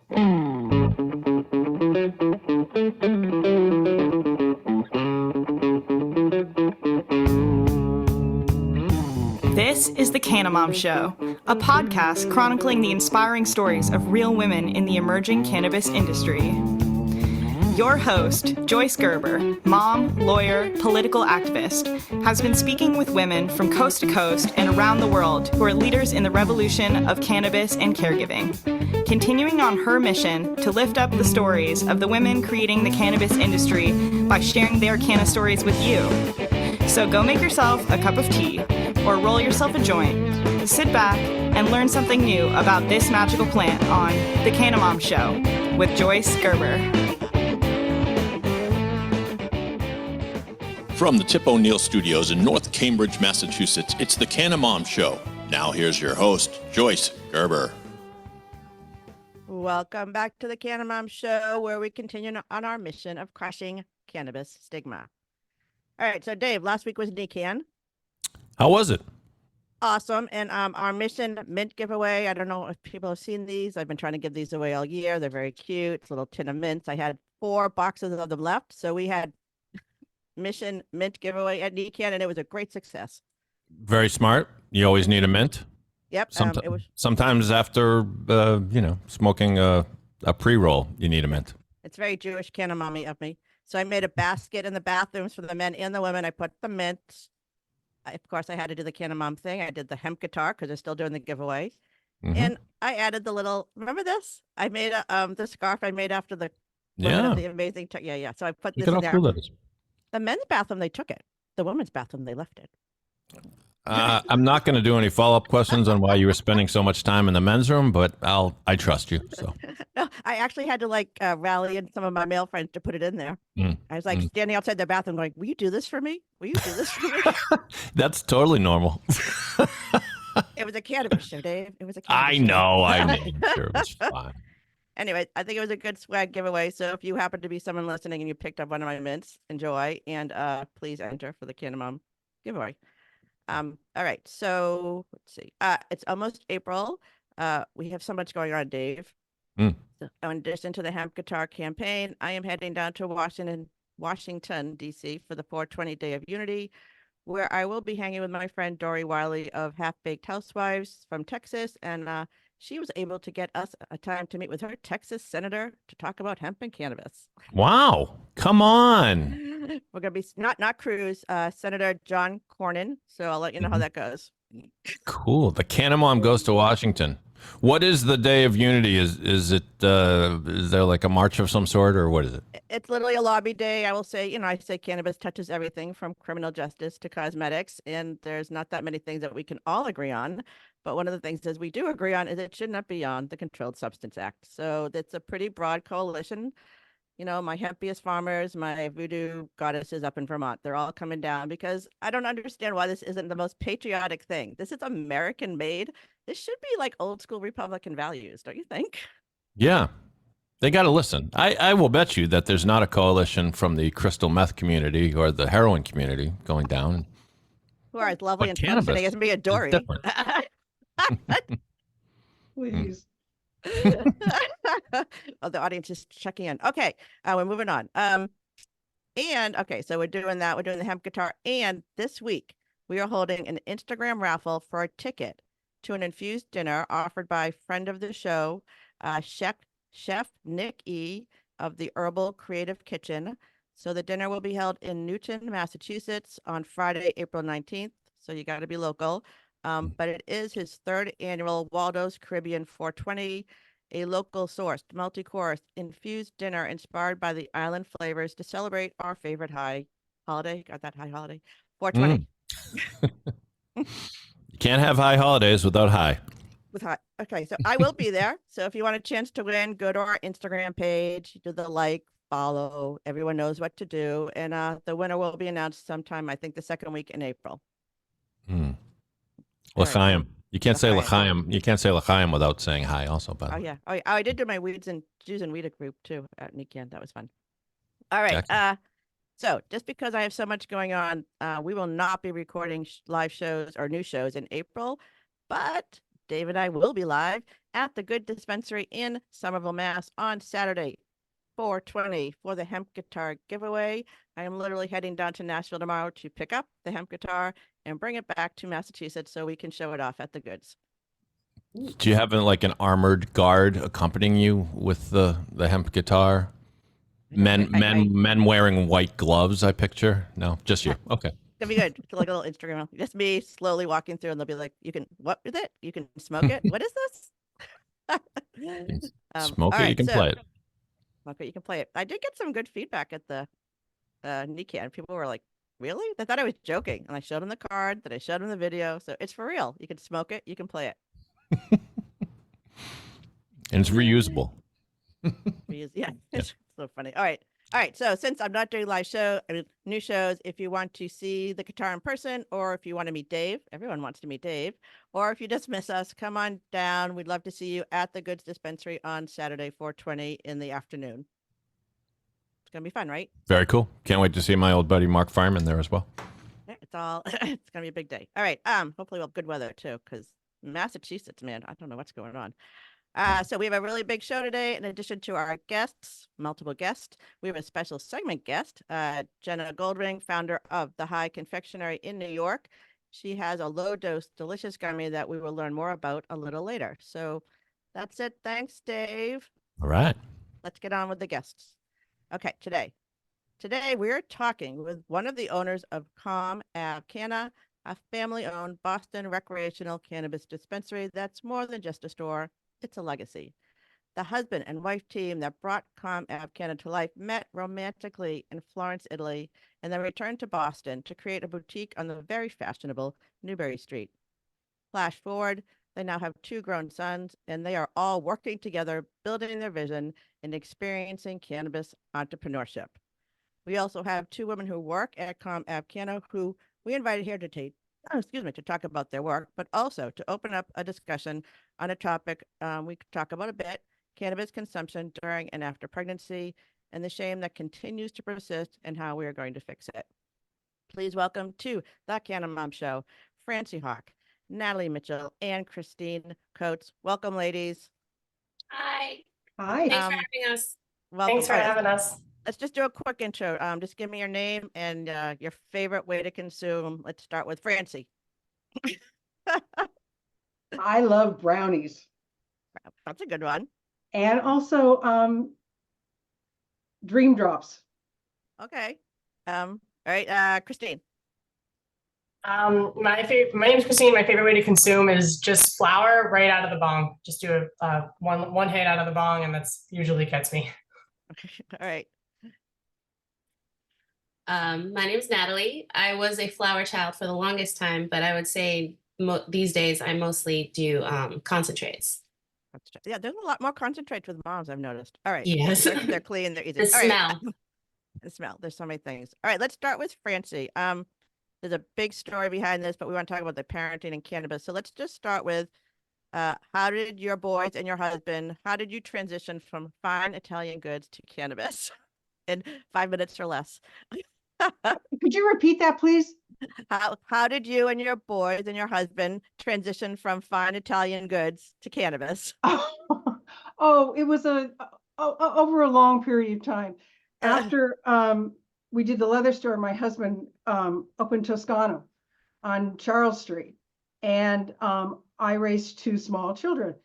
This is the Canna Mom Show, a podcast chronicling the inspiring stories of real women in the emerging cannabis industry. Your host, Joyce Gerber, mom, lawyer, political activist, has been speaking with women from coast to coast and around the world who are leaders in the revolution of cannabis and caregiving, continuing on her mission to lift up the stories of the women creating the cannabis industry by sharing their canna stories with you. So go make yourself a cup of tea or roll yourself a joint, sit back, and learn something new about this magical plant on The Canna Mom Show with Joyce Gerber. From the Tip O'Neill Studios in North Cambridge, Massachusetts, it's The Canna Mom Show. Now here's your host, Joyce Gerber. Welcome back to The Canna Mom Show, where we continue on our mission of crushing cannabis stigma. All right, so Dave, last week was NECAN. How was it? Awesome. And our Mission Mint giveaway, I don't know if people have seen these. I've been trying to give these away all year. They're very cute. It's a little tin of mints. I had 4 boxes of them left. So we had Mission Mint giveaway at NECAN, and it was a great success. Very smart. You always need a mint. Yep. Sometimes after, smoking a pre-roll, you need a mint. It's very Jewish Canna Mommy of me. So I made a basket in the bathrooms for the men and the women. I put the mint. Of course, I had to do the Canna Mom thing. I did the hemp guitar because they're still doing the giveaway. Mm-hmm. And I added the little, remember this? I made the scarf I made after the the amazing. So I put this in there. Cool that is. The men's bathroom, they took it. The women's bathroom, they left it. I'm not going to do any follow-up questions on why you were spending so much time in the men's room, but I trust you. So no, I actually had to rally in some of my male friends to put it in there. I was standing outside their bathroom going, will you do this for me? Will you do this for me? That's totally normal. It was a cannabis show, Dave. It was a cannabis show. I know. Sure, it was fine. Anyway, I think it was a good swag giveaway. So if you happen to be someone listening and you picked up one of my mints, enjoy. And please enter for the Canna Mom giveaway. All right. So let's see. It's almost April. We have so much going on, Dave. So in addition to the hemp guitar campaign, I am heading down to Washington, D.C. for the 420 Day of Unity, where I will be hanging with my friend Dory Wiley of Half Baked Housewives from Texas. And she was able to get us a time to meet with her Texas senator to talk about hemp and cannabis. Wow. Come on. We're going to be not Cruz, Senator John Cornyn. So I'll let you know how that goes. Cool. The Canna Mom goes to Washington. What is the Day of Unity? Is there like a march of some sort, or what is it? It's literally a lobby day. I will say, I say cannabis touches everything from criminal justice to cosmetics, and there's not that many things that we can all agree on. But one of the things that we do agree on is it should not be on the Controlled Substance Act. So it's a pretty broad coalition. My hempiest farmers, my voodoo goddesses up in Vermont, they're all coming down because I don't understand why this isn't the most patriotic thing. This is American made. This should be like old school Republican values, don't you think? Yeah, they got to listen. I will bet you that there's not a coalition from the crystal meth community or the heroin community going down. Who are as lovely and functioning as me and Dory. Please. Oh, the audience is checking in. Okay, we're moving on. So we're doing that. We're doing the hemp guitar. And this week, we are holding an Instagram raffle for a ticket to an infused dinner offered by friend of the show, Chef Nick E. of the Herbal Creative Kitchen. So the dinner will be held in Newton, Massachusetts on Friday, April 19th. So you got to be local. But it is his 3rd annual Waldo's Caribbean 420, a local sourced, multi-course, infused dinner inspired by the island flavors to celebrate our favorite high holiday. Got that high holiday? 420. You can't have high holidays without high. With high. Okay, so I will be there. So if you want a chance to win, go to our Instagram page, do the follow. Everyone knows what to do. And the winner will be announced sometime, I think, the 2nd week in April. L'chaim. Right. You can't say l'chaim. You can't say l'chaim without saying hi also. By yeah. Oh, I did do my Jews and Weeda group too at NECAN. That was fun. All right. So just because I have so much going on, we will not be recording live shows or new shows in April, but Dave and I will be live at the Good Dispensary in Somerville, Mass on Saturday, 4/20 for the hemp guitar giveaway. I am literally heading down to Nashville tomorrow to pick up the hemp guitar and bring it back to Massachusetts so we can show it off at the Goods. Do you have like an armored guard accompanying you with the hemp guitar? Men wearing white gloves, I picture. No, just you. Okay. It's gonna be good. Like a little Instagram. Just me slowly walking through, and they'll be like, "You can what with it? You can smoke it. What is this?" Smoke it, you can play it. Smoke it, you can play it. I did get some good feedback at the NECAN. People were like, "Really?" They thought I was joking, and I showed them the card. That I showed them the video. So it's for real. You can smoke it. You can play it. And it's reusable. Yeah, it's so funny. All right. So since I'm not doing new shows, if you want to see the guitar in person, or if you want to meet Dave, everyone wants to meet Dave, or if you just miss us, come on down. We'd love to see you at the Goods Dispensary on Saturday, 4/20 in the afternoon. It's gonna be fun, right? Very cool. Can't wait to see my old buddy Mark Fireman there as well. Yeah, it's gonna be a big day. All right. Hopefully we'll have good weather too, because Massachusetts, man, I don't know what's going on. So we have a really big show today. In addition to our guests, multiple guests, we have a special segment guest, Jenna Goldring, founder of the High Confectionery in New York. She has a low-dose, delicious gummy that we will learn more about a little later. So that's it. Thanks, Dave. All right. Let's get on with the guests. Okay, today we're talking with one of the owners of Comm Ave Canna, a family-owned Boston recreational cannabis dispensary that's more than just a store. It's a legacy. The husband and wife team that brought Comm Ave Canna to life met romantically in Florence, Italy, and then returned to Boston to create a boutique on the very fashionable Newbury Street. Flash forward, they now have 2 grown sons, and they are all working together, building their vision and experiencing cannabis entrepreneurship. We also have 2 women who work at Comm Ave Canna who we invited here to to talk about their work, but also to open up a discussion on a topic we could talk about a bit, cannabis consumption during and after pregnancy, and the shame that continues to persist and how we are going to fix it. Please welcome to the Canna Mom Show, Francie Hauck, Natalie Mitchell, and Christine Coates. Welcome, ladies. Hi. Hi. Thanks for having us. Welcome. Thanks for having us. Let's just do a quick intro. Just give me your name and your favorite way to consume. Let's start with Francie. I love brownies That's a good one. and also dream drops. Okay. All right, Christine. My name is Christine. My favorite way to consume is just flour right out of the bong. Just do one hit out of the bong, and that's usually gets me. All right. My name is Natalie. I was a flower child for the longest time, but I would say these days I mostly do concentrates. Yeah, there's a lot more concentrates with moms, I've noticed. All right. Yes. They're clean, they're easy. The smell. The smell. There's so many things. All right, let's start with Francie. There's a big story behind this, but we want to talk about the parenting and cannabis. So let's just start with how did your boys and your husband, how did you transition from fine Italian goods to cannabis in 5 minutes or less? Could you repeat that, please? How did you and your boys and your husband transition from fine Italian goods to cannabis? Oh, it was over a long period of time. After we did the leather store, my husband opened Toscano on Charles Street, and I raised 2 small children.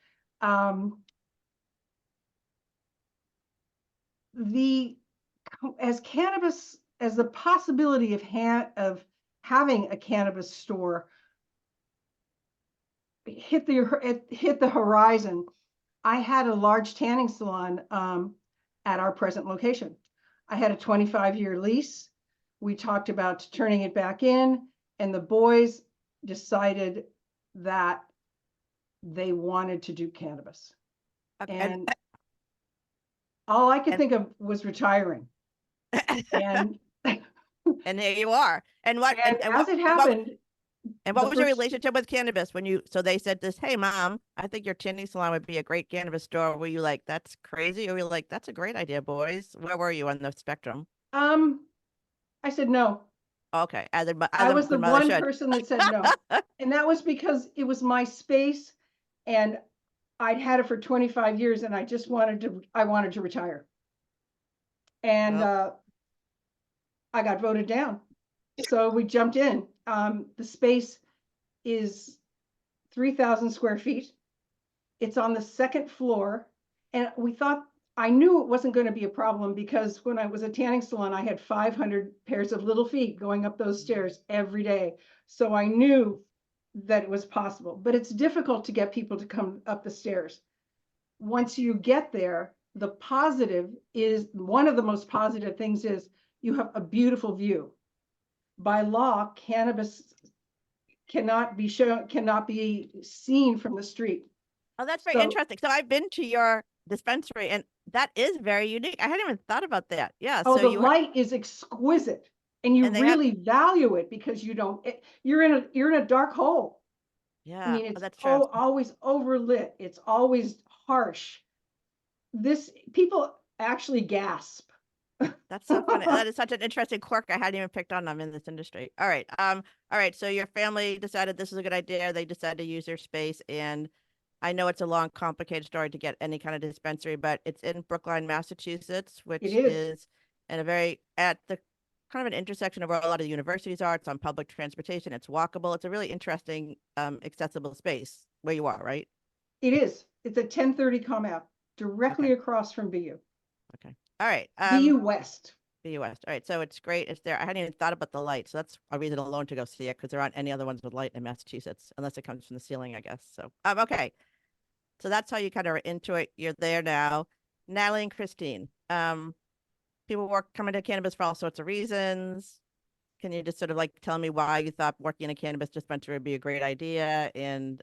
As the possibility of having a cannabis store hit the horizon, I had a large tanning salon at our present location. I had a 25-year lease. We talked about turning it back in, and the boys decided that they wanted to do cannabis. Okay. And all I could think of was retiring. And and there you are. And what? and as it happened, What was your relationship with cannabis when you? So they said this. Hey, mom, I think your tanning salon would be a great cannabis store. Were you like, that's crazy, or were you like, that's a great idea, boys? Where were you on the spectrum? I said no. Okay, I was the one person that said no, and that was because it was my space, and I'd had it for 25 years and I wanted to retire. And I got voted down. So we jumped in. The space is 3,000 square feet. It's on the second floor. And I knew it wasn't going to be a problem because when I was a tanning salon, I had 500 pairs of little feet going up those stairs every day. So I knew that it was possible, but it's difficult to get people to come up the stairs. Once you get there, the positive is, one of the most positive things is you have a beautiful view. By law, cannabis cannot be seen from the street. Oh, that's very interesting. So I've been to your dispensary and that is very unique. I hadn't even thought about that. Yeah. Oh, so the light is exquisite and you really value it because you're in a dark hole. Yeah. I mean, it's that's true. always overlit. It's always harsh. People actually gasp. That's so funny. That is such an interesting quirk. I hadn't even picked on them in this industry. All right. All right. So your family decided this is a good idea. They decided to use their space. And I know it's a long, complicated story to get any kind of dispensary, but it's in Brookline, Massachusetts, which is in at the kind of an intersection of where a lot of the universities are. It's on public transportation. It's walkable. It's a really interesting, accessible space where you are, right? It is. It's at 1030 Comm Ave, directly across from BU. Okay. All right. BU West. BU West. All right. So it's great. It's there. I hadn't even thought about the light. So that's a reason alone to go see it because there aren't any other ones with light in Massachusetts unless it comes from the ceiling, I guess. So, okay. So that's how you kind of are into it. You're there now. Natalie and Christine. People come into cannabis for all sorts of reasons. Can you just sort of like tell me why you thought working in a cannabis dispensary would be a great idea? And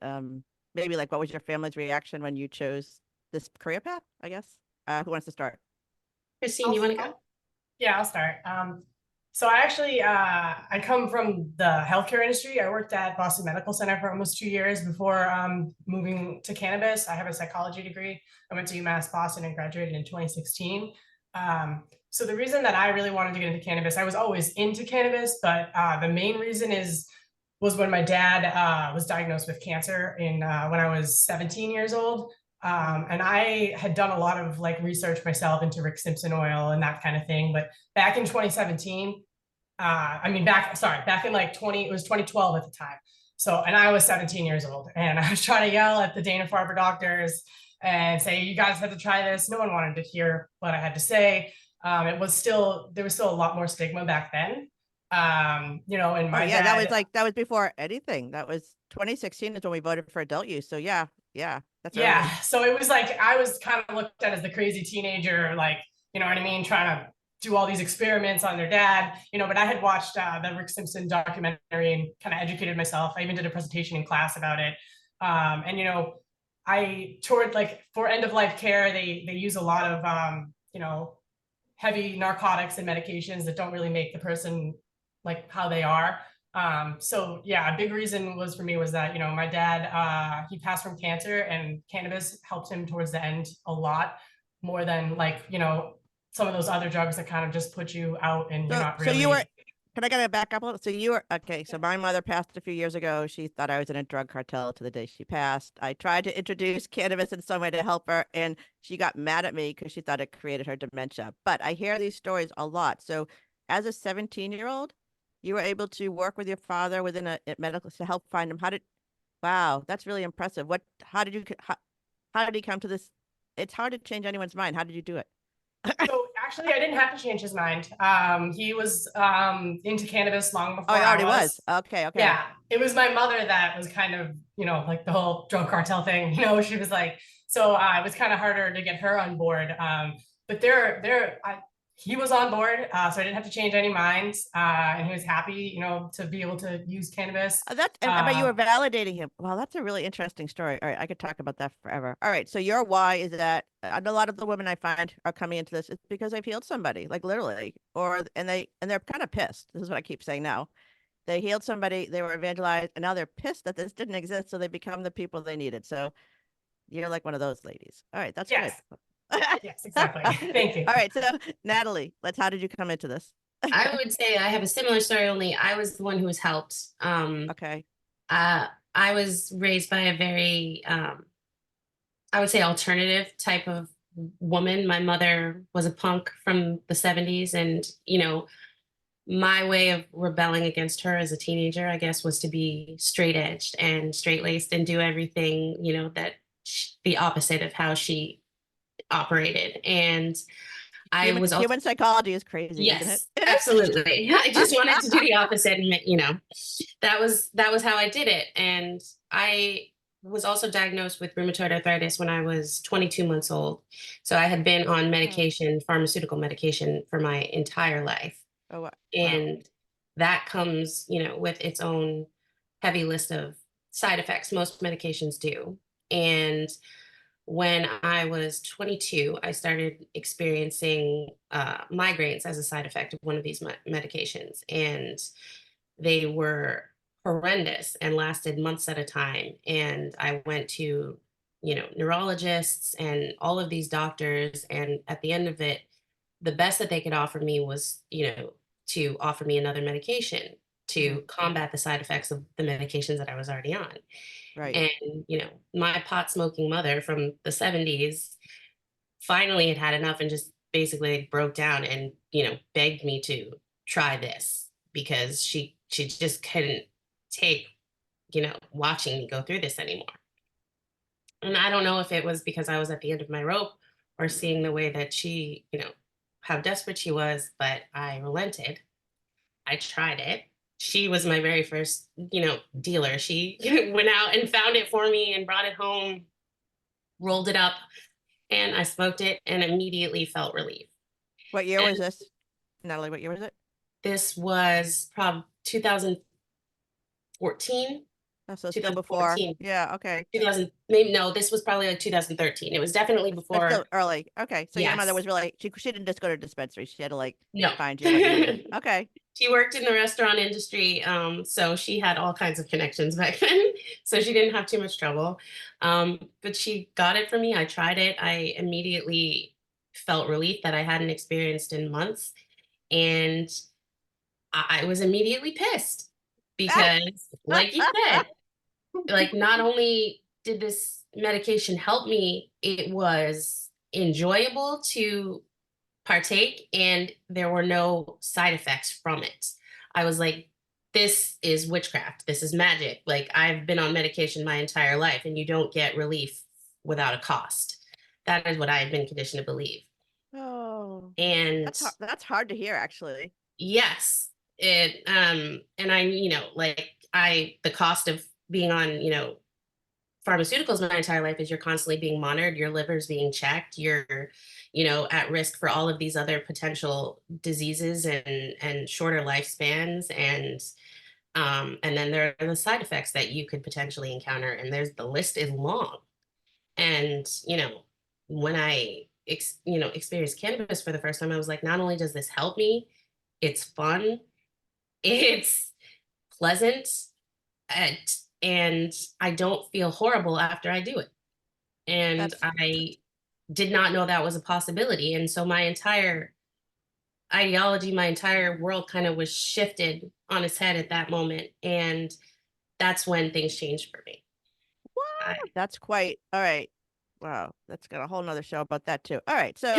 maybe like what was your family's reaction when you chose this career path, I guess? Who wants to start? Christine, you want to go? Yeah, I'll start. So I actually, I come from the healthcare industry. I worked at Boston Medical Center for almost 2 years before moving to cannabis. I have a psychology degree. I went to UMass Boston and graduated in 2016. So the reason that I really wanted to get into cannabis, I was always into cannabis, but the main reason was when my dad was diagnosed with cancer when I was 17 years old. And I had done a lot of like research myself into Rick Simpson oil and that kind of thing. But back in 2017, back in like it was 2012 at the time. So, and I was 17 years old and I was trying to yell at the Dana-Farber doctors and say, you guys had to try this. No one wanted to hear what I had to say. There was still a lot more stigma back then. And my dad, that was before anything. That was 2016 is when we voted for adult use. So yeah. That's yeah. early. So it was like, I was kind of looked at as the crazy teenager, like, you know what I mean? Trying to do all these experiments on their dad, but I had watched the Rick Simpson documentary and kind of educated myself. I even did a presentation in class about it. I toured like for end of life care, they use a lot of, heavy narcotics and medications that don't really make the person like how they are. So yeah, a big reason was that, my dad, he passed from cancer and cannabis helped him towards the end a lot more than like, some of those other drugs that kind of just put you out and you're not really. Can I get back up a little? So you were, okay. So my mother passed a few years ago. She thought I was in a drug cartel to the day she passed. I tried to introduce cannabis in some way to help her and she got mad at me because she thought it created her dementia. But I hear these stories a lot. So as a 17-year-old, you were able to work with your father within a medical to help find him. Wow, that's really impressive. How did he come to this? It's hard to change anyone's mind. How did you do it? So actually, I didn't have to change his mind. He was into cannabis long before I already was. Okay. Yeah, it was my mother that was kind of, like the whole drug cartel thing. She was like, so it was kind of harder to get her on board. But he was on board, so I didn't have to change any minds, and he was happy, to be able to use cannabis. But you were validating him. Well, that's a really interesting story. All right, I could talk about that forever. All right, so your why is that a lot of the women I find are coming into this is because they've healed somebody, like literally, and they're kind of pissed. This is what I keep saying now. They healed somebody, they were evangelized, and now they're pissed that this didn't exist, so they become the people they needed. So you're like one of those ladies. All right, that's good. Yes, exactly. Thank you. All right, so Natalie, how did you come into this? I would say I have a similar story, only I was the one who was helped. Okay. I was raised by a very I would say, alternative type of woman. My mother was a punk from the 70s, and, my way of rebelling against her as a teenager, I guess, was to be straight edged and straight laced and do everything, that the opposite of how she operated. And I was also, Human psychology is crazy, isn't yes, it? absolutely. I just wanted to do the opposite, and that was how I did it. And I was also diagnosed with rheumatoid arthritis when I was 22 months old. So I had been on medication, pharmaceutical medication, for my entire life. Oh, wow. And that comes, with its own heavy list of side effects. Most medications do. And when I was 22, I started experiencing migraines as a side effect of one of these medications. And they were horrendous and lasted months at a time. And I went to, neurologists and all of these doctors. And at the end of it, the best that they could offer me was, to offer me another medication to combat the side effects of the medications that I was already on. Right. And, my pot smoking mother from the 70s finally had enough and just basically broke down and, begged me to try this, because she just couldn't take, watching me go through this anymore. And I don't know if it was because I was at the end of my rope or seeing the way that she, how desperate she was, but I relented. I tried it. She was my very first, dealer. She went out and found it for me and brought it home, rolled it up, and I smoked it and immediately felt relief. What year was this, Natalie? What year was it? This was probably 2014. Oh, so still before. Yeah. Okay. 2000. Maybe no. This was probably like 2013. It was definitely before. Still early. Okay. So your Yes. mother was really, she didn't just go to dispensary. She had to No. find you what you needed. Okay. She worked in the restaurant industry, so she had all kinds of connections back then. So she didn't have too much trouble. But she got it for me. I tried it. I immediately felt relief that I hadn't experienced in months, and I was immediately pissed because, like you said, not only did this medication help me, it was enjoyable to partake, and there were no side effects from it. I was like, this is witchcraft. This is magic. I've been on medication my entire life, and you don't get relief without a cost. That is what I had been conditioned to believe. Oh, and that's hard to hear, actually. Yes. And the cost of being on, pharmaceuticals my entire life is you're constantly being monitored, your liver's being checked, you're, at risk for all of these other potential diseases and shorter lifespans. And then there are the side effects that you could potentially encounter. And the list is long. And, when I, experienced cannabis for the first time, I was like, not only does this help me, it's fun, it's pleasant, and I don't feel horrible after I do it. And I did not know that was a possibility. And so my entire ideology, my entire world kind of was shifted on its head at that moment. And that's when things changed for me. What? That's quite, all right. Wow. That's got a whole nother show about that too. All right. So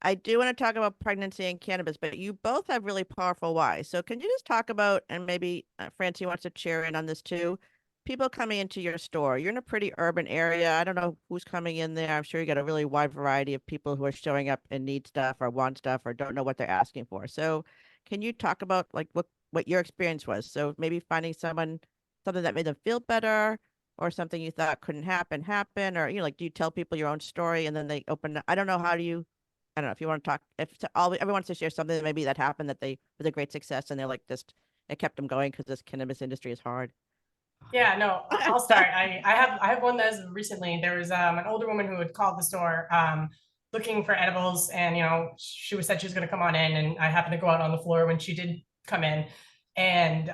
I do want to talk about pregnancy and cannabis, but you both have really powerful whys. So can you just talk about, and maybe Francie wants to cheer in on this too, people coming into your store. You're in a pretty urban area. I don't know who's coming in there. I'm sure you got a really wide variety of people who are showing up and need stuff or want stuff or don't know what they're asking for. So can you talk about what your experience was? So maybe finding something that made them feel better, or something you thought couldn't happen, or, do you tell people your own story and then they open, I don't know, I don't know if you want to talk, everyone wants to share something that maybe that happened that they was a great success and they're like, it kept them going because this cannabis industry is hard. Yeah, no, I'll start. I have one that is recently. There was an older woman who had called the store looking for edibles, and she said she was going to come on in, and I happened to go out on the floor when she did come in, and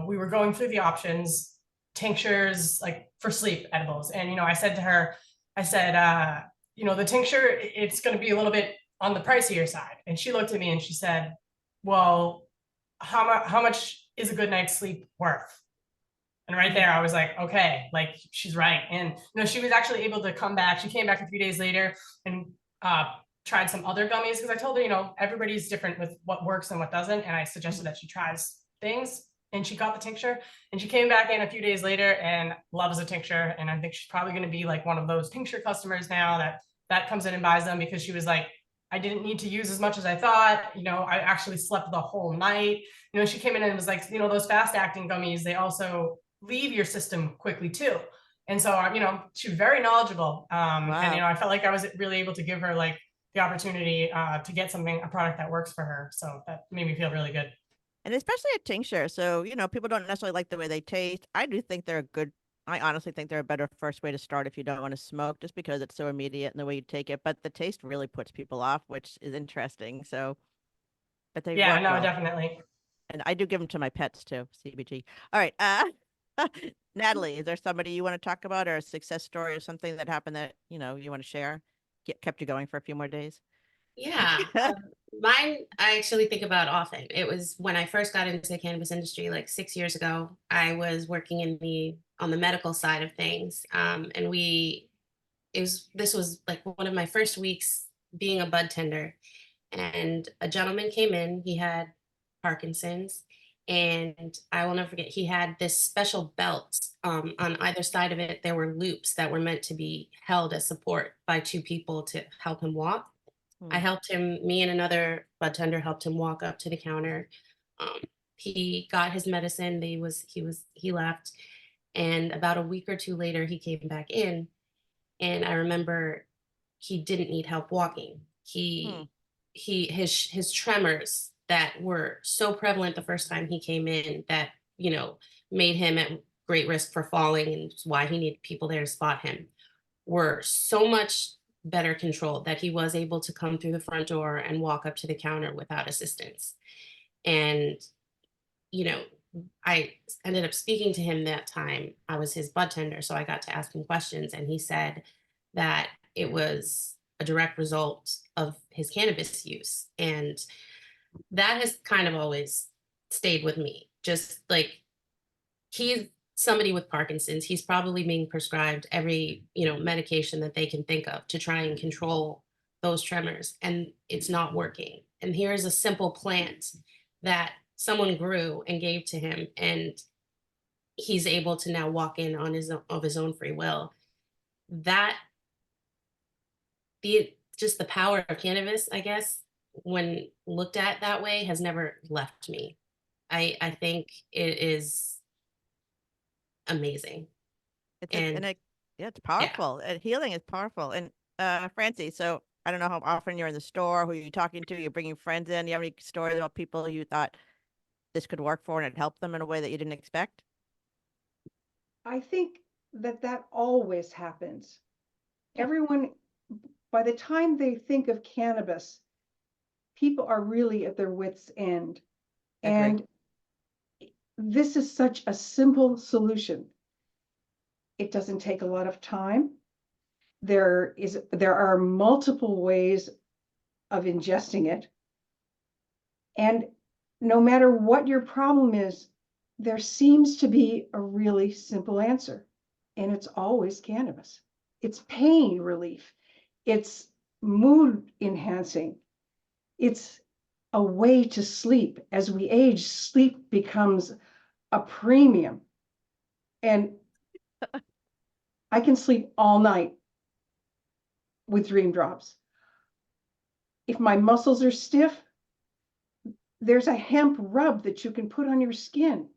we were going through the options, tinctures, for sleep edibles, and I said to her, the tincture, it's going to be a little bit on the pricier side, and she looked at me and she said, well, how much is a good night's sleep worth? And right there, I was like, okay, like she's right. And she was actually able to come back. She came back a few days later and tried some other gummies, because I told her, everybody's different with what works and what doesn't. And I suggested that she tries things, and she got the tincture, and she came back in a few days later and loves the tincture. And I think she's probably going to be like one of those tincture customers now that comes in and buys them, because she was like, I didn't need to use as much as I thought. I actually slept the whole night. She came in and was like, those fast acting gummies, they also leave your system quickly too. And so, she was very knowledgeable. And, I felt like I was really able to give her like the opportunity to get a product that works for her. So that made me feel really good. And especially a tincture. So, people don't necessarily like the way they taste. I honestly think they're a better first way to start if you don't want to smoke, just because it's so immediate in the way you take it. But the taste really puts people off, which is interesting. So, but they work well. Definitely. And I do give them to my pets too, CBG. All right. Natalie, is there somebody you want to talk about, or a success story or something that happened that, you want to share? Kept you going for a few more days? Yeah. Mine, I actually think about often. It was when I first got into the cannabis industry, like 6 years ago. I was working on the medical side of things. And this was like one of my first weeks being a bud tender. And a gentleman came in, he had Parkinson's. And I will never forget, he had this special belt. On either side of it, there were loops that were meant to be held as support by two people to help him walk. I helped him, me and another bud tender helped him walk up to the counter. He got his medicine. He left. And about a week or two later, he came back in. And I remember he didn't need help walking. His tremors that were so prevalent the first time he came in that, made him at great risk for falling, and why he needed people there to spot him, were so much better controlled that he was able to come through the front door and walk up to the counter without assistance. And, I ended up speaking to him that time. I was his bud tender, so I got to ask him questions, and he said that it was a direct result of his cannabis use. And that has kind of always stayed with me. Just like, he's somebody with Parkinson's, he's probably being prescribed every, medication that they can think of to try and control those tremors, and it's not working. And here's a simple plant that someone grew and gave to him, and he's able to now walk in on his own free will. Just the power of cannabis, I guess, when looked at that way, has never left me. I think it is amazing. It's powerful. And healing is powerful. And Francie, so I don't know how often you're in the store, who you're talking to, you're bringing friends in. You have any stories about people you thought this could work for and it helped them in a way that you didn't expect? I think that always happens. Everyone, by the time they think of cannabis, people are really at their wits' end. And this is such a simple solution. It doesn't take a lot of time. There are multiple ways of ingesting it. And no matter what your problem is, there seems to be a really simple answer. And it's always cannabis. It's pain relief. It's mood enhancing. It's a way to sleep. As we age, sleep becomes a premium. And I can sleep all night with Dream Drops. If my muscles are stiff, there's a hemp rub that you can put on your skin,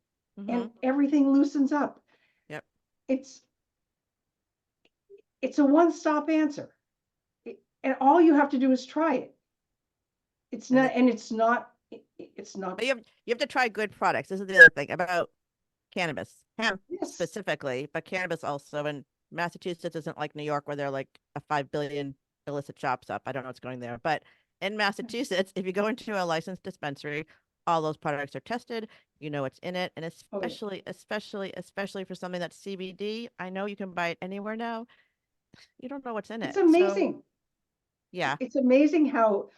and everything loosens up. Yep. It's a one-stop answer. And all you have to do is try it. It's not. But you have to try good products. This is the other thing about cannabis, hemp specifically, but cannabis also. And Massachusetts isn't like New York, where they're like a 5 billion illicit shops up. I don't know what's going there, but in Massachusetts, if you go into a licensed dispensary, all those products are tested. You know what's in it, and especially for something that's CBD. I know you can buy it anywhere now. You don't know what's in it. It's amazing. So, yeah, it's amazing how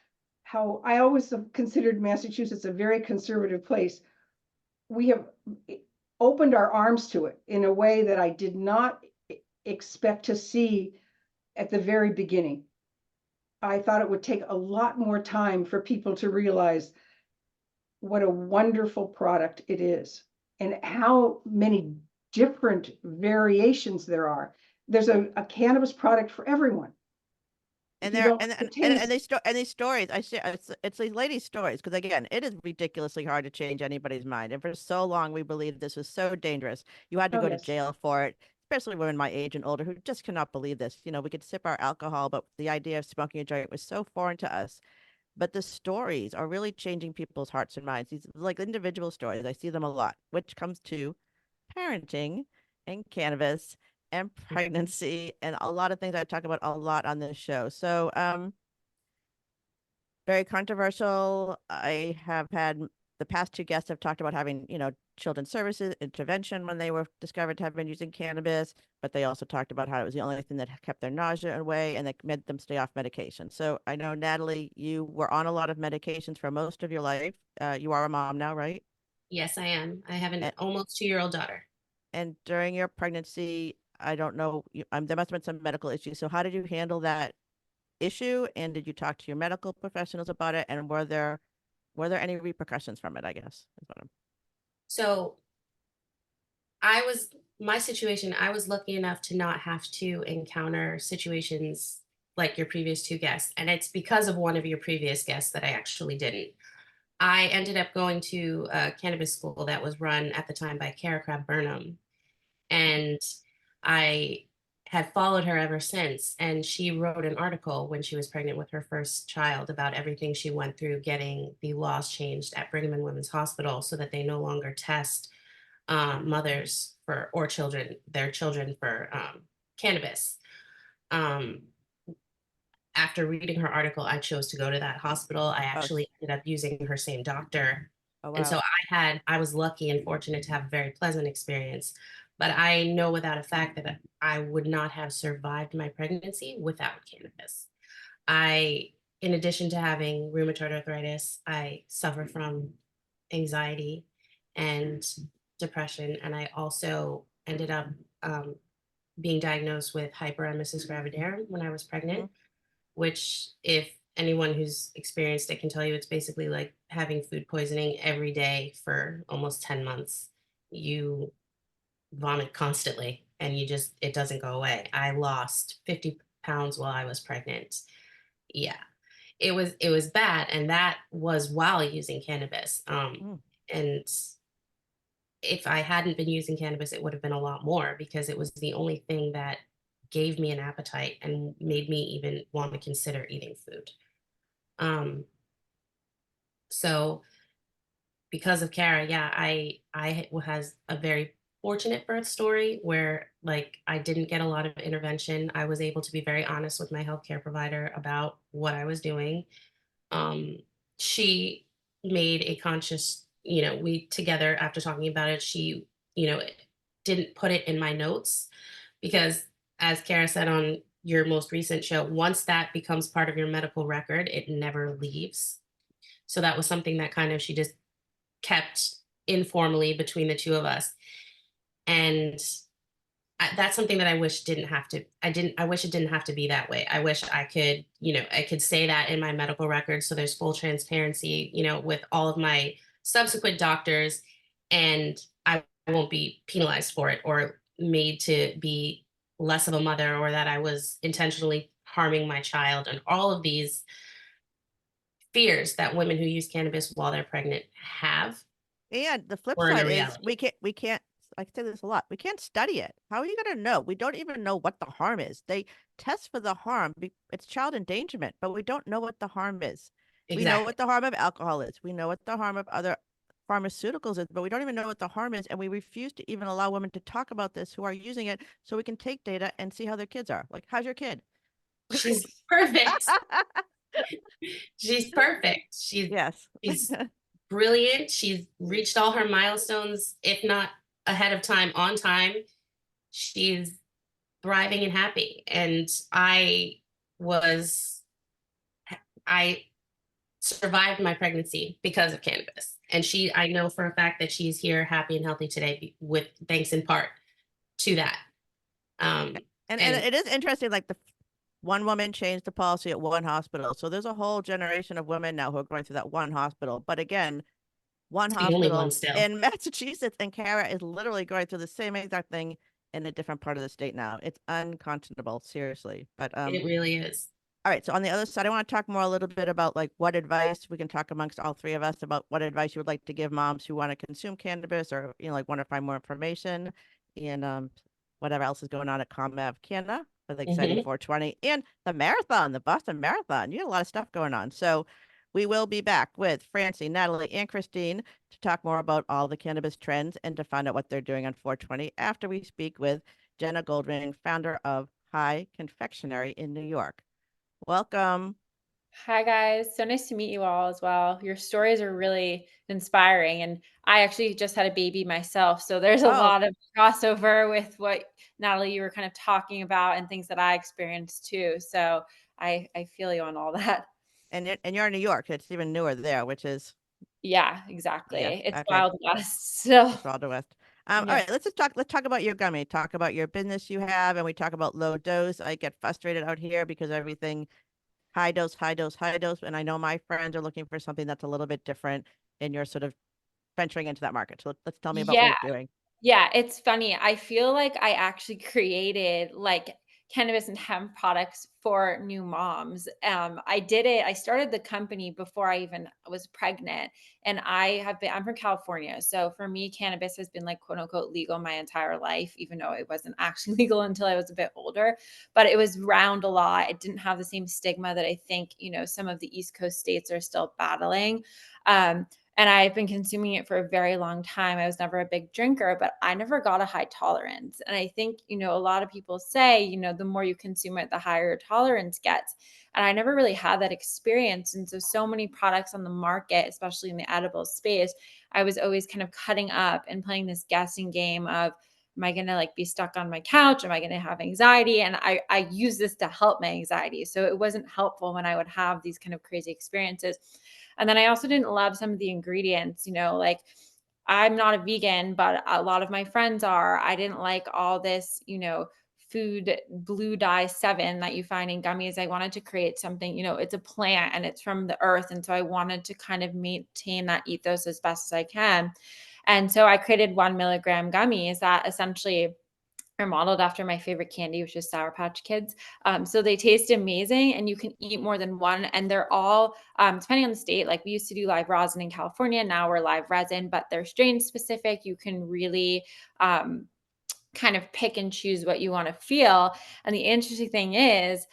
I always have considered Massachusetts a very conservative place. We have opened our arms to it in a way that I did not expect to see at the very beginning. I thought it would take a lot more time for people to realize what a wonderful product it is and how many different variations there are. There's a cannabis product for everyone. And You they're don't- the taste- and these stories I see, it's these ladies' stories, because again, it is ridiculously hard to change anybody's mind, and for so long we believed this was so dangerous. You had to Oh, go yes. to jail for it, especially women my age and older who just cannot believe this. You know, we could sip our alcohol, but the idea of smoking a joint was so foreign to us. But the stories are really changing people's hearts and minds. These like individual stories, I see them a lot, which comes to parenting and cannabis and pregnancy and a lot of things I talk about a lot on this show. So, very controversial. I have had the past two guests have talked about having, you know, children's services intervention when they were discovered to have been using cannabis, but they also talked about how it was the only thing that kept their nausea away and that made them stay off medication. So I know, Natalie, you were on a lot of medications for most of your life. You are a mom now, right? Yes, I am. I have an And, almost 2-year-old daughter. and during your pregnancy, I don't know, there must have been some medical issues. So how did you handle that issue? And did you talk to your medical professionals about it? And were there any repercussions from it, I guess, is what I'm. So my situation, I was lucky enough to not have to encounter situations like your previous two guests. And it's because of one of your previous guests that I actually didn't. I ended up going to a cannabis school that was run at the time by Cara Crab Burnham. And I have followed her ever since. And she wrote an article when she was pregnant with her first child about everything she went through getting the laws changed at Brigham and Women's Hospital so that they no longer test mothers or their children for cannabis. After reading her article, I chose to go to that hospital. I actually ended up using her same doctor. Oh, And wow. so I was lucky and fortunate to have a very pleasant experience. But I know without a fact that I would not have survived my pregnancy without cannabis. In addition to having rheumatoid arthritis, I suffer from anxiety and depression. And I also ended up being diagnosed with hyperemesis gravidarum when I was pregnant, which if anyone who's experienced it can tell you, it's basically like having food poisoning every day for almost 10 months. You vomit constantly and it doesn't go away. I lost 50 pounds while I was pregnant. Yeah, it was bad. And that was while using cannabis. And if I hadn't been using cannabis, it would have been a lot more because it was the only thing that gave me an appetite and made me even want to consider eating food. So because of Cara, yeah, I has a very fortunate birth story where like I didn't get a lot of intervention. I was able to be very honest with my healthcare provider about what I was doing. She made a conscious, we together after talking about it, she, didn't put it in my notes because as Cara said on your most recent show, once that becomes part of your medical record, it never leaves. So that was something that kind of she just kept informally between the two of us. And that's something that I wish didn't have to, I wish it didn't have to be that way. I wish I could, I could say that in my medical record. So there's full transparency, with all of my subsequent doctors, and I won't be penalized for it or made to be less of a mother or that I was intentionally harming my child and all of these fears that women who use cannabis while they're pregnant have. And the flip Or in a side is reality. we can't, I say this a lot, we can't study it. How are you going to know? We don't even know what the harm is. They test for the harm. It's child endangerment, but we don't know what the harm is. We know Exactly. what the harm of alcohol is. We know what the harm of other pharmaceuticals is, but we don't even know what the harm is. And we refuse to even allow women to talk about this who are using it so we can take data and see how their kids are. Like, how's your kid? She's perfect. She's perfect. Yes. She's brilliant. She's reached all her milestones, if not ahead of time, on time. She's thriving and happy. And I survived my pregnancy because of cannabis. And I know for a fact that she's here happy and healthy today with thanks in part to that. And And it is interesting, like one woman changed the policy at one hospital. So there's a whole generation of women now who are going through that one hospital. But again, one the only one hospital still. in Massachusetts, and Kara is literally going through the same exact thing in a different part of the state now. It's unconscionable, seriously. But It really is. all right. So on the other side, I want to talk more a little bit about like what advice we can talk amongst all three of us about what advice you would like to give moms who want to consume cannabis or, like want to find more information and whatever else is going on at Comm Ave Canna for the exciting 420 and the marathon, the Boston Marathon. You got a lot of stuff going on. So we will be back with Francie, Natalie, and Christine to talk more about all the cannabis trends and to find out what they're doing on 420 after we speak with Jenna Goldring, founder of High Confectionery in New York. Welcome. Hi, guys. So nice to meet you all as well. Your stories are really inspiring. And I actually just had a baby myself. So there's a lot of crossover with what, Natalie, you were kind of talking about and things that I experienced too. So I feel you on all that. And you're in New York. It's even newer there, which is Yeah, exactly. yeah, It's okay. Wild West. So It's Wild West. All right, let's talk about your gummy. Talk about your business you have, and we talk about low dose. I get frustrated out here because everything high dose, high dose, high dose. And I know my friends are looking for something that's a little bit different, and you're sort of venturing into that market. So let's tell me about what you're doing. Yeah, it's funny. I feel like I actually created like cannabis and hemp products for new moms. I started the company before I even was pregnant. And I'm from California. So for me, cannabis has been like quote unquote legal my entire life, even though it wasn't actually legal until I was a bit older. But it was around a lot. It didn't have the same stigma that I think, some of the East Coast states are still battling. And I've been consuming it for a very long time. I was never a big drinker, but I never got a high tolerance. And I think, a lot of people say, the more you consume it, the higher your tolerance gets. And I never really had that experience. And so many products on the market, especially in the edible space, I was always kind of cutting up and playing this guessing game of, am I going to be stuck on my couch? Am I going to have anxiety? And I use this to help my anxiety. So it wasn't helpful when I would have these kind of crazy experiences. And then I also didn't love some of the ingredients, I'm not a vegan, but a lot of my friends are. I didn't like all this, food blue dye 7 that you find in gummies. I wanted to create something, it's a plant and it's from the earth. And so I wanted to kind of maintain that ethos as best as I can. And so I created 1 milligram gummies that essentially are modeled after my favorite candy, which is Sour Patch Kids. So they taste amazing and you can eat more than one. And they're all, depending on the state, like we used to do live rosin in California. Now we're live resin, but they're strain specific. You can really kind of pick and choose what you want to feel. And the interesting thing is,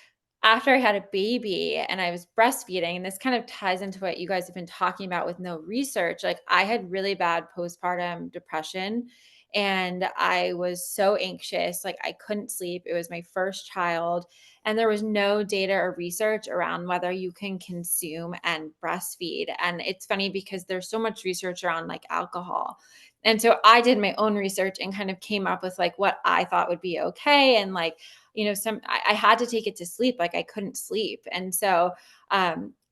after I had a baby and I was breastfeeding, and this kind of ties into what you guys have been talking about with no research, like I had really bad postpartum depression and I was so anxious, like I couldn't sleep. It was my first child and there was no data or research around whether you can consume and breastfeed. And it's funny because there's so much research around like alcohol. And so I did my own research and kind of came up with like what I thought would be okay. And like, I had to take it to sleep. Like I couldn't sleep. And so,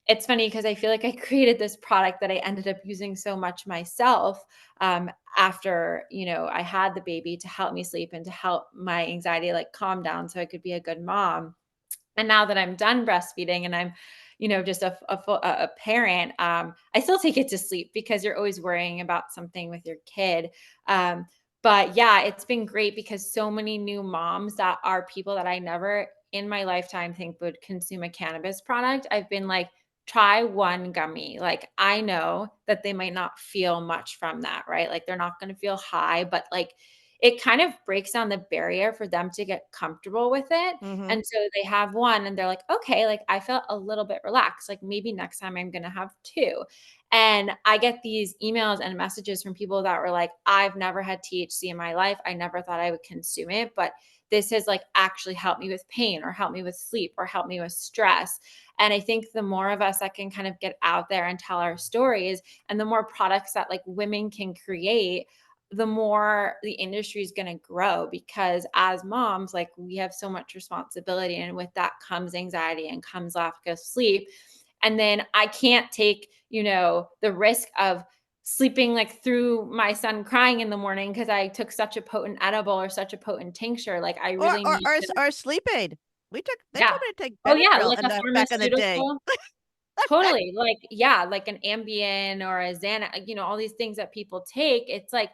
it's funny because I feel like I created this product that I ended up using so much myself, after, I had the baby to help me sleep and to help my anxiety like calm down so I could be a good mom. And now that I'm done breastfeeding and I'm, just a parent, I still take it to sleep because you're always worrying about something with your kid. But yeah, it's been great because so many new moms that are people that I never in my lifetime think would consume a cannabis product. I've been like, try one gummy. Like I know that they might not feel much from that, right? Like they're not going to feel high, but like it kind of breaks down the barrier for them to get comfortable with it. Mm-hmm. And so they have one and they're like, okay, like I felt a little bit relaxed. Like maybe next time I'm going to have 2. And I get these emails and messages from people that were like, I've never had THC in my life. I never thought I would consume it, but this has like actually helped me with pain or helped me with sleep or helped me with stress. And I think the more of us that can kind of get out there and tell our stories and the more products that like women can create, the more the industry is going to grow because as moms, like we have so much responsibility and with that comes anxiety and comes lack of sleep. And then I can't take, the risk of sleeping like through my son crying in the morning because I took such a potent edible or such a potent tincture. Like I Or really need to, or sleep aid. They yeah. told me to take Oh yeah, Benadryl like a back in the day. pharmaceutical. Totally. Like, yeah, like an Ambien or a Xanax, all these things that people take. It's like,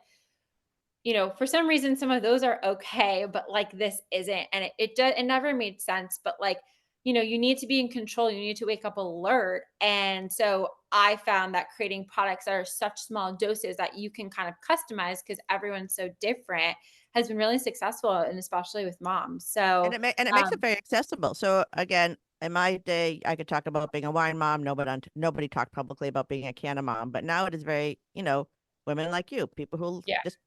for some reason, some of those are okay, but like this isn't. And it never made sense. But like, you need to be in control. You need to wake up alert. And so I found that creating products that are such small doses that you can kind of customize because everyone's so different has been really successful, and especially with moms. So, And it makes it very accessible. So again, in my day, I could talk about being a wine mom. Nobody talked publicly about being a canna mom. But now it is very, women like you, people who yeah. just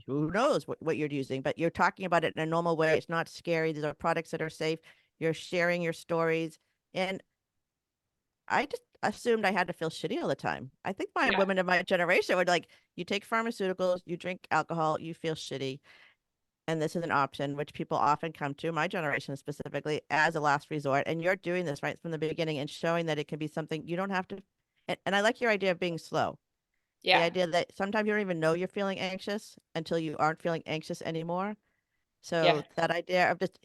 who knows what you're using, but you're talking about it in a normal way. It's not scary. These are products that are safe. You're sharing your stories. And I just assumed I had to feel shitty all the time. I think my Yeah. women of my generation would like, you take pharmaceuticals, you drink alcohol, you feel shitty. And this is an option which people often come to, my generation specifically, as a last resort. And you're doing this right from the beginning and showing that it can be something you don't have to. And I like your idea of being slow. The Yeah. idea that sometimes you don't even know you're feeling anxious until you aren't feeling anxious anymore. Yeah. So that idea of just,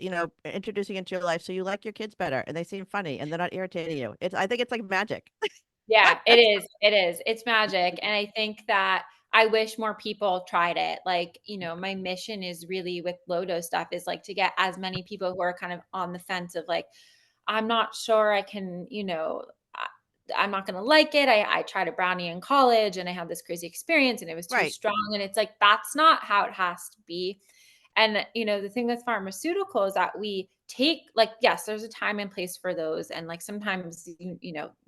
introducing into your life so you like your kids better and they seem funny and they're not irritating you. I think it's like magic. Yeah, it is. It is. It's magic. And I think that I wish more people tried it. Like, my mission is really with low dose stuff is like to get as many people who are kind of on the fence of like, I'm not sure I can, I'm not going to like it. I tried a brownie in college and I had this crazy experience and it was too Right. strong. And it's like, that's not how it has to be. And, the thing with pharmaceuticals that we take, like, yes, there's a time and place for those. And like, sometimes,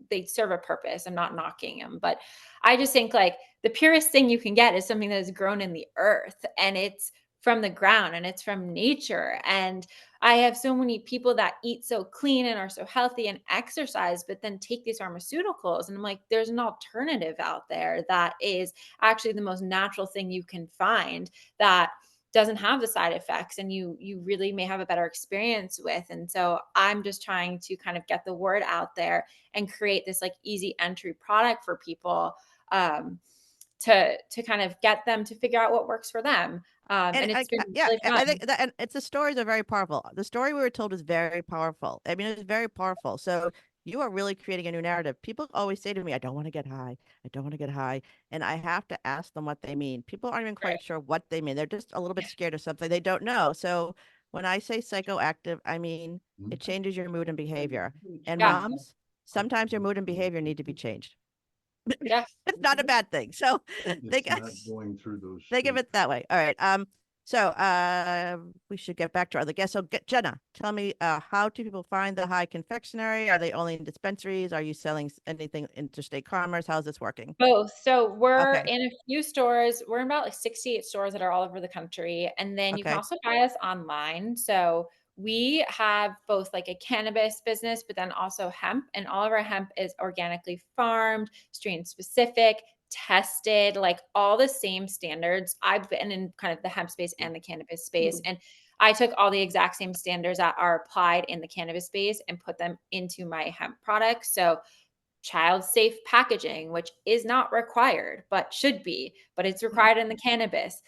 they serve a purpose. I'm not knocking them, but I just think like the purest thing you can get is something that is grown in the earth and it's from the ground and it's from nature. And I have so many people that eat so clean and are so healthy and exercise, but then take these pharmaceuticals. And I'm like, there's an alternative out there that is actually the most natural thing you can find that doesn't have the side effects and you really may have a better experience with. And so I'm just trying to kind of get the word out there and create this like easy entry product for people to kind of get them to figure out what works for them. And it's been Yeah, really I fun. think that, and it's the stories are very powerful. The story we were told is very powerful. I mean, it's very powerful. So you are really creating a new narrative. People always say to me, I don't want to get high. I don't want to get high. And I have to ask them what they mean. People aren't even quite Right. sure what they mean. They're just a little bit scared of something they don't know. So when I say psychoactive, I mean, it changes your mood and behavior. And Yeah. moms, sometimes your mood and behavior need to be changed. Yeah. It's not a bad thing. So think Going through those. think of it that way. All right. So we should get back to our other guests. So Jenna, tell me, how do people find the high confectionery? Are they only in dispensaries? Are you selling anything interstate commerce? How's this working? Both. So we're Okay. in a few stores. We're in about like 68 stores that are all over the country. And then you can Okay. also buy us online. So we have both like a cannabis business, but then also hemp. And all of our hemp is organically farmed, strain specific, tested, like all the same standards. I've been in kind of the hemp space and the cannabis space. And I took all the exact same standards that are applied in the cannabis space and put them into my hemp products. So child safe packaging, which is not required, but should be, but it's required in the cannabis.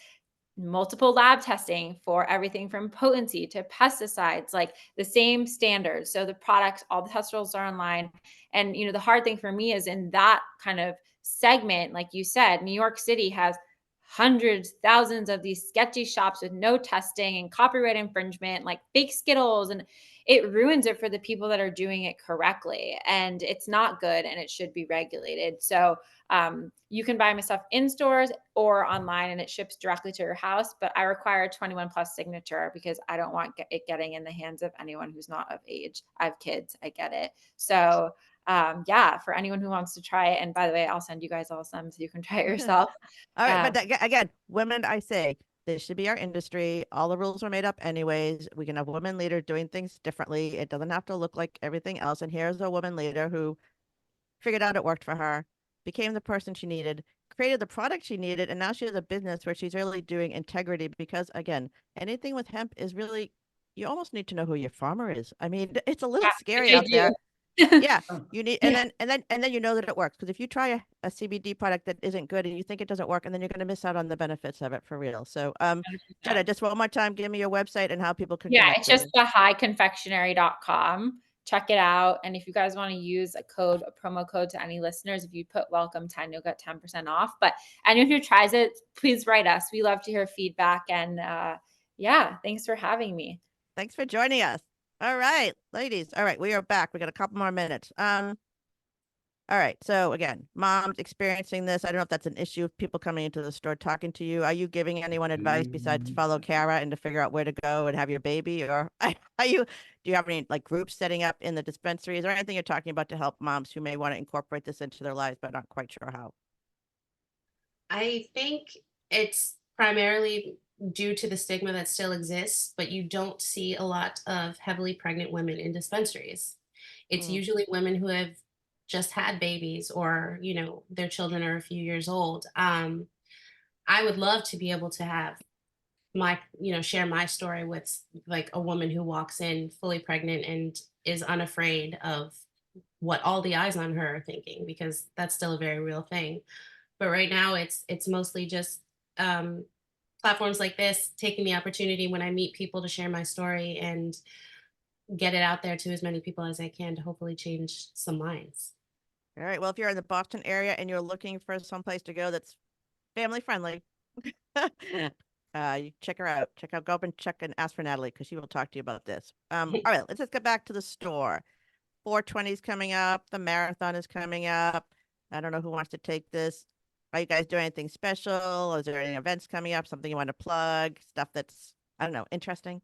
Multiple lab testing for everything from potency to pesticides, like the same standards. So the products, all the test results are online. And, the hard thing for me is in that kind of segment, like you said, New York City has hundreds, thousands of these sketchy shops with no testing and copyright infringement, like fake Skittles. And it ruins it for the people that are doing it correctly. And it's not good and it should be regulated. So you can buy my stuff in stores or online and it ships directly to your house. But I require a 21 plus signature because I don't want it getting in the hands of anyone who's not of age. I have kids. I get it. So yeah, for anyone who wants to try it. And by the way, I'll send you guys all some so you can try it yourself. All right. But again, women, I say, this should be our industry. All the rules are made up anyways. We can have women leaders doing things differently. It doesn't have to look like everything else. And here's a woman leader who figured out it worked for her, became the person she needed, created the product she needed, and now she has a business where she's really doing integrity because, again, anything with hemp is really, you almost need to know who your farmer is. I mean, it's a little Yeah, scary which I out there. do. Yeah, you need, and then you know that it works. Because if you try a CBD product that isn't good and you think it doesn't work, and then you're going to miss out on the benefits of it for real. So, Jenna, just one more time, give me your website and how people can Yeah, connect it's with just you. thehighconfectionery.com. Check it out. And if you guys want to use a promo code to any listeners, if you put welcome 10, you'll get 10% off. But anyone who tries it, please write us. We love to hear feedback. And yeah, thanks for having me. Thanks for joining us. All right, ladies. All right, we are back. We got a couple more minutes. All right. So again, moms experiencing this. I don't know if that's an issue of people coming into the store talking to you. Are you giving anyone advice besides follow Kara and to figure out where to go and have your baby? Or do you have any like groups setting up in the dispensary? Is there anything you're talking about to help moms who may want to incorporate this into their lives but not quite sure how? I think it's primarily due to the stigma that still exists, but you don't see a lot of heavily pregnant women in dispensaries. It's usually women who have just had babies or, their children are a few years old. I would love to be able to have share my story with like a woman who walks in fully pregnant and is unafraid of what all the eyes on her are thinking, because that's still a very real thing. But right now it's mostly just platforms like this, taking the opportunity when I meet people to share my story and get it out there to as many people as I can to hopefully change some minds. All right. Well, if you're in the Boston area and you're looking for some place to go that's family friendly, you check her out. Go up and check and ask for Natalie because she will talk to you about this. All right, let's just get back to the store. 420 is coming up. The marathon is coming up. I don't know who wants to take this. Are you guys doing anything special? Is there any events coming up? Something you want to plug? Stuff that's, I don't know, interesting?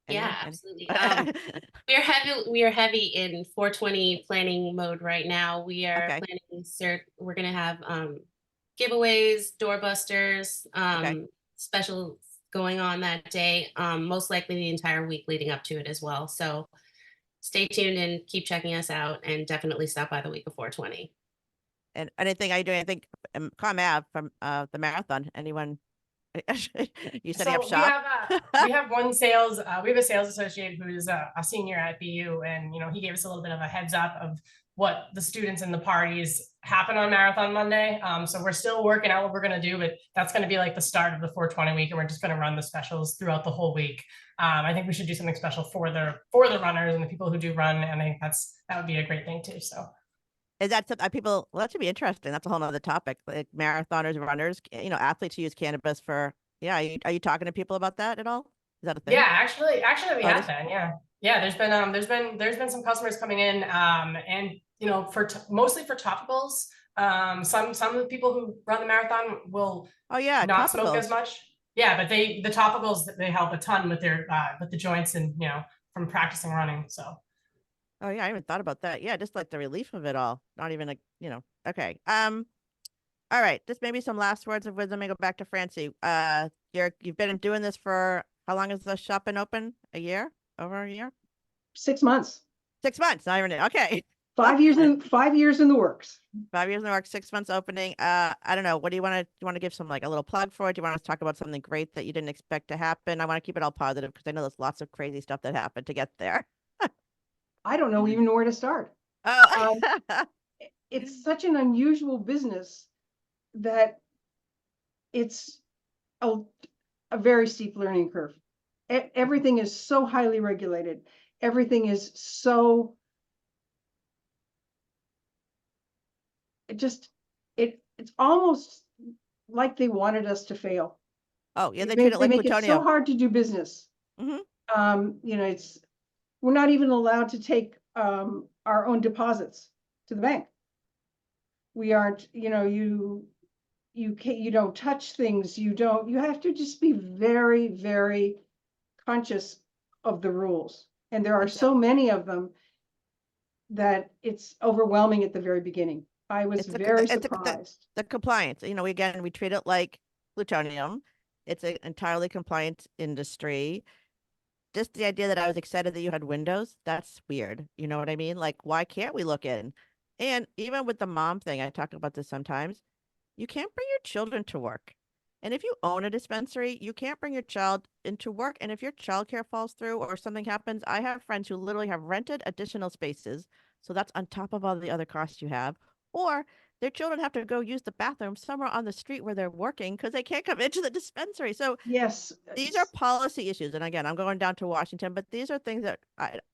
Yeah, absolutely. We are heavy in 420 planning mode right now. We are planning. We're gonna have giveaways, doorbusters, specials going on that day. Most likely the entire week leading up to it as well. So stay tuned and keep checking us out, and definitely stop by the week of 420. And anything I do, I think Comm Ave from the marathon. Anyone? You setting up shop? We have we have a sales associate who's a senior at BU, and he gave us a little bit of a heads up of what the students and the parties happen on Marathon Monday. So we're still working out what we're going to do, but that's going to be like the start of the 420 week, and we're just going to run the specials throughout the whole week. I think we should do something special for the runners and the people who do run, and I think that would be a great thing too. So. Is that something people? Well, that should be interesting. That's a whole nother topic. Like marathoners, runners, athletes who use cannabis for. Yeah, are you talking to people about that at all? Is that a thing? Yeah, actually, we have been. Yeah. There's been some customers coming in, and mostly for topicals. Some of the people who run the marathon will not smoke as much. Yeah, but the topicals, they help a ton with their with the joints and from practicing running. So. Oh yeah, I haven't thought about that. Yeah, just like the relief of it all. Not even like, okay. All right, just maybe some last words of wisdom and go back to Francie. You've been doing this for how long has the shop been open? A year? Over a year? 6 months. 6 months. Not even okay. 5 years in 5 years in the works. 5 years in the works, 6 months opening. I don't know. What do you want to give some like a little plug for it? Do you want to talk about something great that you didn't expect to happen? I want to keep it all positive because I know there's lots of crazy stuff that happened to get there. I don't know even where to start. Oh. It's such an unusual business that it's a very steep learning curve. Everything is so highly regulated. Everything is so, it's almost like they wanted us to fail. Oh yeah, they treat it like make plutonium. it so hard to do business. We're not even allowed to take our own deposits to the bank. We aren't, you don't touch things. You have to just be very, very conscious of the rules. And there are so many of them that it's overwhelming at the very beginning. I was very surprised. The compliance, we treat it like plutonium. It's an entirely compliant industry. Just the idea that I was excited that you had windows, that's weird. You know what I mean? Like, why can't we look in? And even with the mom thing, I talk about this sometimes, you can't bring your children to work. And if you own a dispensary, you can't bring your child into work. And if your childcare falls through or something happens, I have friends who literally have rented additional spaces. So that's on top of all the other costs you have. Or their children have to go use the bathroom somewhere on the street where they're working because they can't come into the dispensary. So Yes. these are policy issues. And again, I'm going down to Washington, but these are things that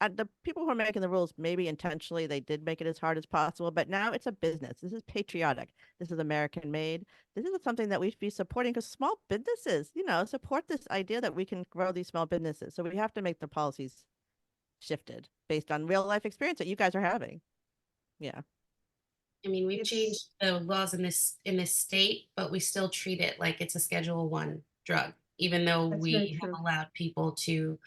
the people who are making the rules, maybe intentionally, they did make it as hard as possible. But now it's a business. This is patriotic. This is American made. This is something that we should be supporting because small businesses, support this idea that we can grow these small businesses. So we have to make the policies shifted based on real life experience that you guys are having. Yeah. I mean, we've changed the laws in this state, but we still treat it like it's a Schedule I drug, even though That's we very have true. allowed people to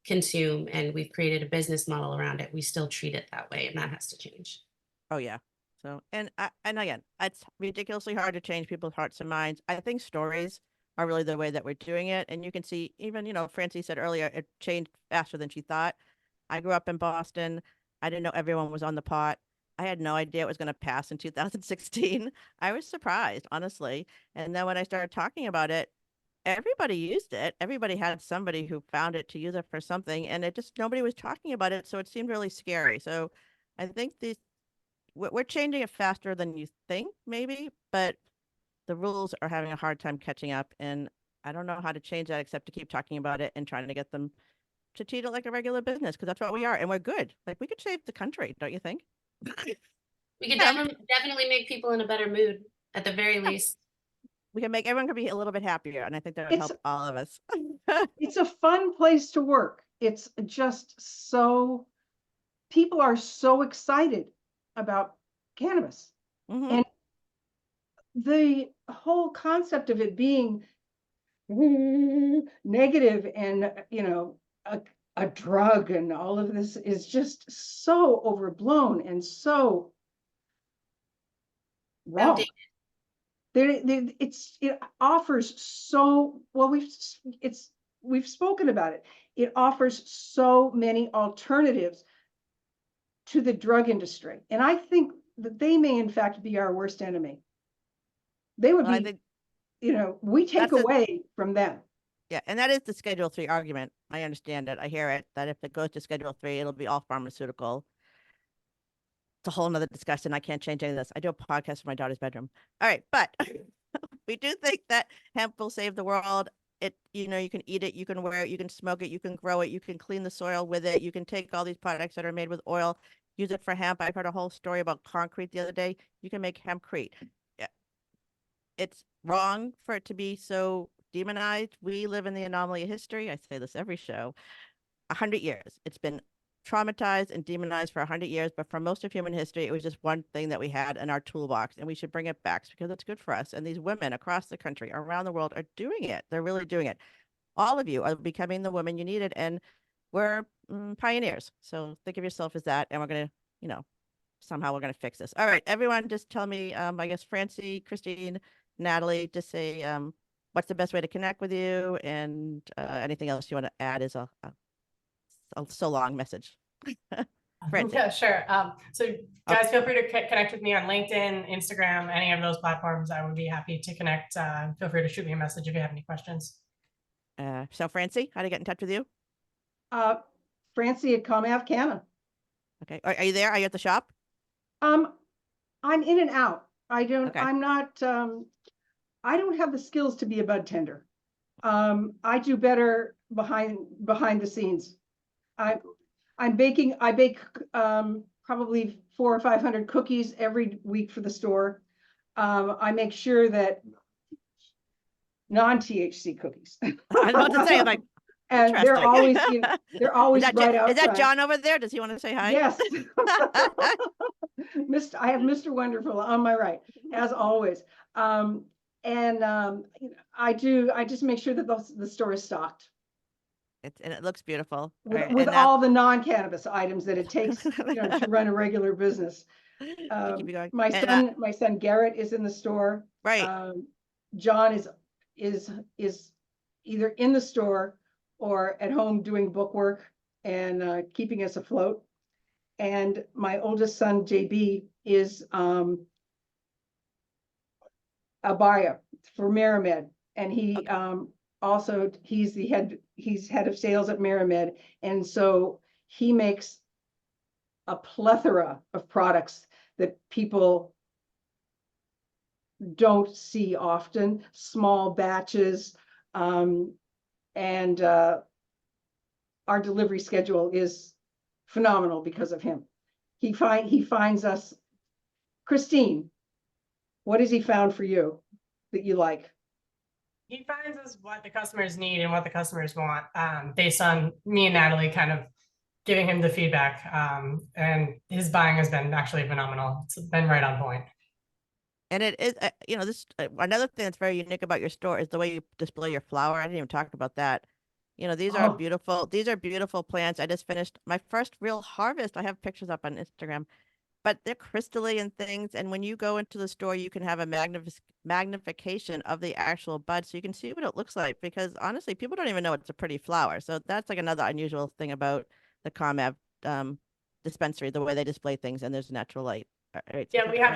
consume and we've created a business model around it. We still treat it that way, and that has to change. Oh yeah. So and again, it's ridiculously hard to change people's hearts and minds. I think stories are really the way that we're doing it, and you can see even Francie said earlier it changed faster than she thought. I grew up in Boston. I didn't know everyone was on the pot. I had no idea it was going to pass in 2016. I was surprised, honestly. And then when I started talking about it, everybody used it. Everybody had somebody who found it to use it for something, and it just nobody was talking about it, so it seemed really scary. So I think we're changing it faster than you think, maybe, but the rules are having a hard time catching up, and I don't know how to change that except to keep talking about it and trying to get them to treat it like a regular business because that's what we are, and we're good. Like we could save the country, don't you think? We could Yeah, definitely make people in a better mood at the very least. we can make everyone could be a little bit happier, and I think that would It's help all of us. it's a fun place to work. It's just so people are so excited about cannabis. Mhm. And the whole concept of it being negative and a drug and all of this is just so overblown and so wrong. It offers so well. We've spoken about it. It offers so many alternatives to the drug industry, and I think that they may in fact be our worst enemy. They would Well, I be, think we take that's away from them. yeah, and that is the Schedule 3 argument. I understand it. I hear it, that if it goes to Schedule 3, it'll be all pharmaceutical. It's a whole nother discussion. I can't change any of this. I do a podcast from my daughter's bedroom. All right, but we do think that hemp will save the world. You can eat it, you can wear it, you can smoke it, you can grow it, you can clean the soil with it. You can take all these products that are made with oil, use it for hemp. I've heard a whole story about concrete the other day. You can make hempcrete. Yeah. It's wrong for it to be so demonized. We live in the anomaly of history. I say this every show. 100 years. It's been traumatized and demonized for 100 years, but for most of human history, it was just one thing that we had in our toolbox, and we should bring it back because it's good for us. And these women across the country, around the world, are doing it. They're really doing it. All of you are becoming the women you needed, and we're pioneers. So think of yourself as that, and we're going to, somehow we're going to fix this. All right, everyone, just tell me, I guess, Francie, Christine, Natalie, just say what's the best way to connect with you, and anything else you want to add is a so long message. Francie. Yeah, sure. So guys, feel free to connect with me on LinkedIn, Instagram, any of those platforms. I would be happy to connect. Feel free to shoot me a message if you have any questions. So Francie, how to get in touch with you? Francie at Comm Ave Canna. Okay. Are you there? Are you at the shop? I'm in and out. Okay. I'm not, I don't have the skills to be a bud tender. I do better behind the scenes. I bake probably 400 or 500 cookies every week for the store. I make sure that non-THC cookies. I was about to say, I'm like, and they're always, they're always right out. Is that John over there? Does he want to say hi? Yes. I have Mr. Wonderful on my right, as always. I just make sure that the store is stocked. And it looks beautiful. With all the non-cannabis items that it takes to run a regular business. Keep you going. My son Garrett is in the store. Right. John is either in the store or at home doing book work and keeping us afloat. And my oldest son JB is a buyer for Maramed. And he also, he's head of sales at Miramed. And so he makes a plethora of products that people don't see often, small batches. And our delivery schedule is phenomenal because of him. He finds us. Christine, what has he found for you that you like? He finds us what the customers need and what the customers want, based on me and Natalie kind of giving him the feedback. And his buying has been actually phenomenal. It's been right on point. And it is, this another thing that's very unique about your store is the way you display your flower. I didn't even talk about that. These are beautiful. These are beautiful plants. I just finished my first real harvest. I have pictures up on Instagram, but they're crystalline things. And when you go into the store, you can have a magnification of the actual bud, so you can see what it looks like. Because honestly, people don't even know it's a pretty flower. So that's like another unusual thing about the Comm Ave dispensary, the way they display things, and there's natural light. Right, yeah, we have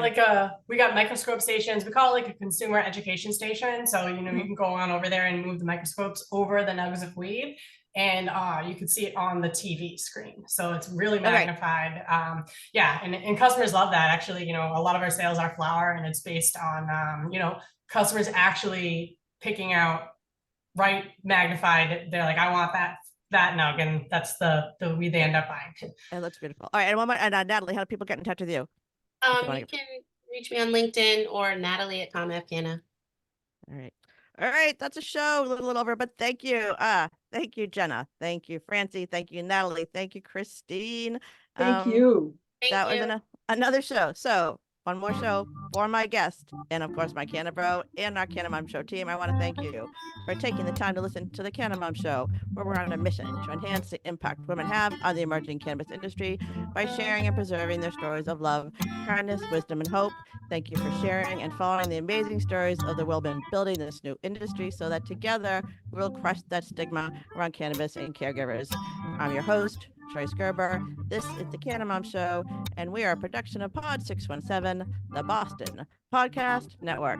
we got microscope stations. We call it like a consumer education station. So, you can go on over there and move the microscopes over the nugs of weed, and you can see it on the TV screen. So it's really magnified. Yeah, and customers love that. Actually, a lot of our sales are flower, and it's based on, customers actually picking out right magnified. They're like, I want that nug, and that's the weed they end up buying. It looks beautiful. All right, and one more, and Natalie, how do people get in touch with you? You can reach me on LinkedIn or Natalie at Comm Ave Canna. All right. That's a show, a little over, but thank you. Thank you, Jenna. Thank you, Francie. Thank you, Natalie. Thank you, Christine. Thank you. That was another show. So one more show for my guest, and of course my Canna Bro and our Canna Mom Show team. I want to thank you for taking the time to listen to the Canna Mom Show, where we're on a mission to enhance the impact women have on the emerging cannabis industry by sharing and preserving their stories of love, kindness, wisdom, and hope. Thank you for sharing and following the amazing stories of the women building this new industry, so that together we'll crush that stigma around cannabis and caregivers. I'm your host, Joyce Gerber. This is the Canna Mom Show, and we are a production of Pod 617, the Boston Podcast Network.